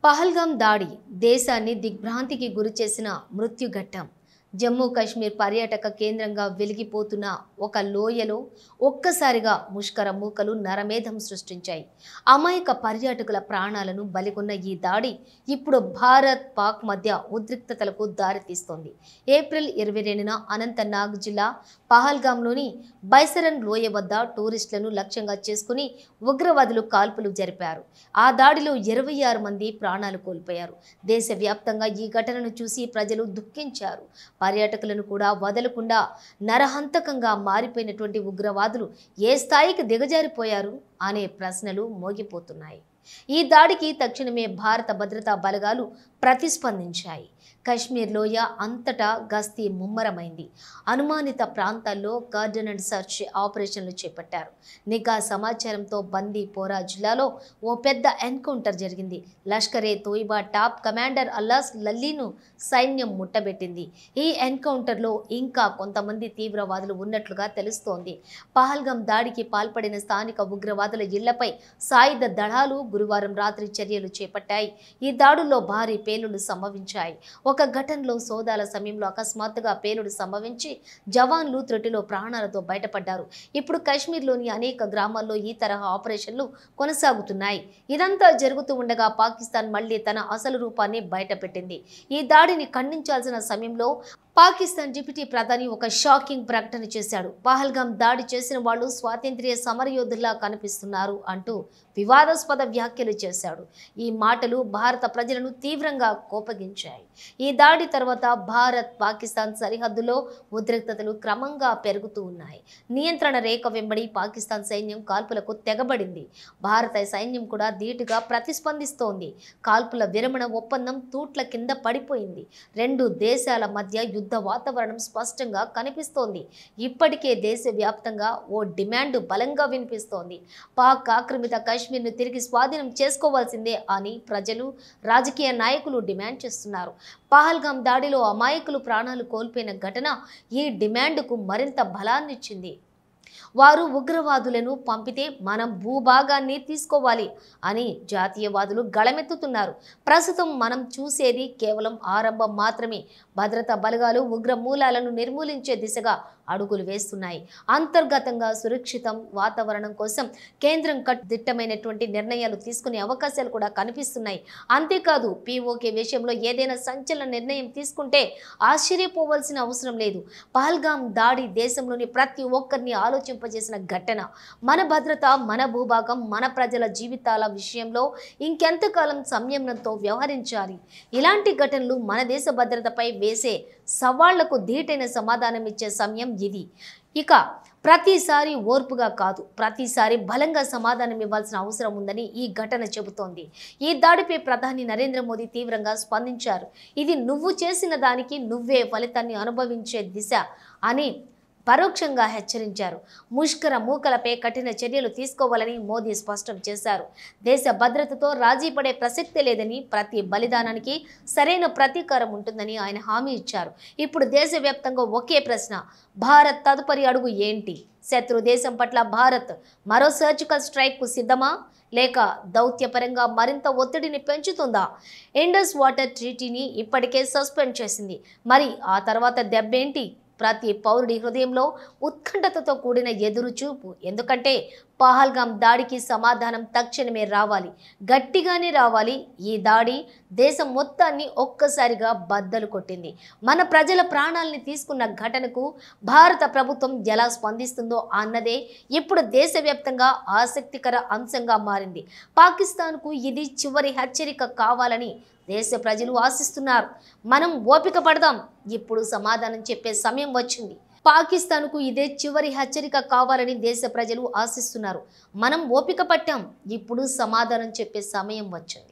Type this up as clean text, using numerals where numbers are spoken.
పహల్గామ్ దాడి దేశాన్ని దిగ్భ్రాంతికి గురిచేసిన మృత్యుఘట్టం. జమ్మూ కాశ్మీర్ పర్యాటక కేంద్రంగా వెలిగిపోతున్న ఒక లోయలో ఒక్కసారిగా ముష్కర మూకలు నరమేధం సృష్టించాయి. అమాయక పర్యాటకుల ప్రాణాలను బలికొన్న ఈ దాడి ఇప్పుడు భారత్ పాక్ మధ్య ఉద్రిక్తతలకు దారితీస్తోంది. ఏప్రిల్ 22న అనంతనాగ్ జిల్లా పహల్గామ్లోని బైసరన్ లోయ వద్ద టూరిస్టులను లక్ష్యంగా చేసుకుని ఉగ్రవాదులు కాల్పులు జరిపారు. ఆ దాడిలో 26 మంది ప్రాణాలు కోల్పోయారు. దేశవ్యాప్తంగా ఈ ఘటనను చూసి ప్రజలు దుఃఖించారు. పర్యాటకులను కూడా వదలకుండా నరహంతకంగా మారిపోయినటువంటి ఉగ్రవాదులు ఏ స్థాయికి దిగజారిపోయారు అనే ప్రశ్నలు మోగిపోతున్నాయి. ఈ దాడికి తక్షణమే భారత భద్రతా బలగాలు ప్రతిస్పందించాయి. కశ్మీర్ లోయ అంతటా గస్తీ ముమ్మరమైంది. అనుమానిత ప్రాంతాల్లో గార్డెన్ అండ్ సర్చ్ ఆపరేషన్లు చేపట్టారు. నిఘా సమాచారంతో బందీపోరా జిల్లాలో ఓ పెద్ద ఎన్కౌంటర్ జరిగింది. లష్కరే తోయిబా టాప్ కమాండర్ అల్లాస్ లల్లీను సైన్యం ముట్టబెట్టింది. ఈ ఎన్కౌంటర్లో ఇంకా కొంతమంది తీవ్రవాదులు ఉన్నట్లుగా తెలుస్తోంది. పహల్గామ్ దాడికి పాల్పడిన స్థానిక ఉగ్రవాదుల ఇళ్లపై సాయుధ దళాలు గురువారం రాత్రి చర్యలు చేపట్టాయి. ఈ దాడుల్లో భారీ పేలుళ్లు సంభవించాయి. ఒక ఘటనలో సోదాల సమయంలో అకస్మాత్తుగా పేలుడు సంభవించి జవాన్లు త్రుటిలో ప్రాణాలతో బయటపడ్డారు. ఇప్పుడు కాశ్మీర్లోని అనేక గ్రామాల్లో ఈ తరహా ఆపరేషన్లు కొనసాగుతున్నాయి. ఇదంతా జరుగుతూ ఉండగా పాకిస్తాన్ మళ్లీ తన అసలు రూపాన్ని బయటపెట్టింది. ఈ దాడిని ఖండించాల్సిన సమయంలో పాకిస్తాన్ డిప్యూటీ ప్రధాని ఒక షాకింగ్ ప్రకటన చేశాడు. పహల్గామ్ దాడి చేసిన వాళ్ళు స్వాతంత్ర్య సమరయోధుల్లా కనిపిస్తున్నారు అంటూ వివాదాస్పద వ్యాఖ్యలు చేశాడు. ఈ మాటలు భారత ప్రజలను తీవ్రంగా కోపగించాయి. ఈ దాడి తర్వాత భారత్ పాకిస్తాన్ సరిహద్దులో ఉద్రిక్తతలు క్రమంగా పెరుగుతూ ఉన్నాయి. నియంత్రణ రేఖ వెంబడి పాకిస్తాన్ సైన్యం కాల్పులకు తెగబడింది. భారత సైన్యం కూడా ధీటుగా ప్రతిస్పందిస్తోంది. కాల్పుల విరమణ ఒప్పందం తూట్ల కింద పడిపోయింది. రెండు దేశాల మధ్య యుద్ధ వాతావరణం స్పష్టంగా కనిపిస్తోంది. ఇప్పటికే దేశవ్యాప్తంగా ఓ డిమాండ్ బలంగా వినిపిస్తోంది. పాక్ ఆక్రమిత కాశ్మీర్ను తిరిగి స్వాధీనం చేసుకోవాల్సిందే అని ప్రజలు, రాజకీయ నాయకులు డిమాండ్ చేస్తున్నారు. పహల్గామ్ దాడిలో అమాయకులు ప్రాణాలు కోల్పోయిన ఘటన ఈ డిమాండ్కు మరింత బలాన్నిచ్చింది. వారు ఉగ్రవాదులను పంపితే మనం భూభాగాన్ని తీసుకోవాలి అని జాతీయవాదులు గళమెత్తుతున్నారు. ప్రస్తుతం మనం చూసేది కేవలం ఆరంభం మాత్రమే. భద్రతా బలగాలు ఉగ్ర మూలాలను నిర్మూలించే దిశగా అడుగులు వేస్తున్నాయి. అంతర్గతంగా సురక్షితం వాతావరణం కోసం కేంద్రం దిట్టమైనటువంటి నిర్ణయాలు తీసుకునే అవకాశాలు కూడా కనిపిస్తున్నాయి. అంతేకాదు, పీఓకే విషయంలో ఏదైనా సంచలన నిర్ణయం తీసుకుంటే ఆశ్చర్యపోవాల్సిన అవసరం లేదు. పహల్గామ్ దాడి దేశంలోని ప్రతి ఒక్కరిని ఆలోచింపజేసిన ఘటన. మన భద్రత, మన భూభాగం, మన ప్రజల జీవితాల విషయంలో ఇంకెంతకాలం సంయమనంతో వ్యవహరించాలి? ఇలాంటి ఘటనలు మన దేశ భద్రతపై వేసే సవాళ్లకు ధీటైన సమాధానం ఇచ్చే సమయం ఇది. ఇక ప్రతిసారి ఓర్పుగా కాదు, ప్రతిసారి బలంగా సమాధానం ఇవ్వాల్సిన అవసరం ఉందని ఈ ఘటన చెబుతోంది. ఈ దాడిపై ప్రధాని నరేంద్ర మోదీ తీవ్రంగా స్పందించారు. ఇది నువ్వు చేసిన దానికి నువ్వే ఫలితాన్ని అనుభవించే దిశ అని పరోక్షంగా హెచ్చరించారు. ముష్కర మూకలపై కఠిన చర్యలు తీసుకోవాలని మోదీ స్పష్టం చేశారు. దేశ భద్రతతో రాజీ పడే ప్రసక్తే లేదని, ప్రతి బలిదానానికి సరైన ప్రతీకారం ఉంటుందని ఆయన హామీ ఇచ్చారు. ఇప్పుడు దేశవ్యాప్తంగా ఒకే ప్రశ్న: భారత్ తదుపరి అడుగు ఏంటి? శత్రు దేశం పట్ల భారత్ మరో సర్జికల్ స్ట్రైక్కు సిద్ధమా, లేక దౌత్యపరంగా మరింత ఒత్తిడిని పెంచుతుందా? ఇండస్ వాటర్ ట్రీటీని ఇప్పటికే సస్పెండ్ చేసింది. మరి ఆ తర్వాత దెబ్బేంటి? ప్రతి పౌరుడి హృదయంలో ఉత్కంఠతతో కూడిన ఎదురు చూపు. ఎందుకంటే పహల్గామ్ దాడికి సమాధానం తక్షణమే రావాలి, గట్టిగానే రావాలి. ఈ దాడి దేశం మొత్తాన్ని ఒక్కసారిగా బద్దలు కొట్టింది. మన ప్రజల ప్రాణాలని తీసుకున్న ఘటనకు భారత ప్రభుత్వం ఎలా స్పందిస్తుందో అన్నదే ఇప్పుడు దేశవ్యాప్తంగా ఆసక్తికర అంశంగా మారింది. పాకిస్తాన్కు ఇది చివరి హెచ్చరిక కావాలని దేశ ప్రజలు ఆశిస్తున్నారు. మనం ఓపిక పడదాం. ఇప్పుడు సమాధానం చెప్పే సమయం వచ్చింది. పాకిస్తాన్కు ఇదే చివరి హెచ్చరిక కావాలని దేశ ప్రజలు ఆశిస్తున్నారు. మనం ఓపిక పట్టాం. ఇప్పుడు సమాధానం చెప్పే సమయం వచ్చింది.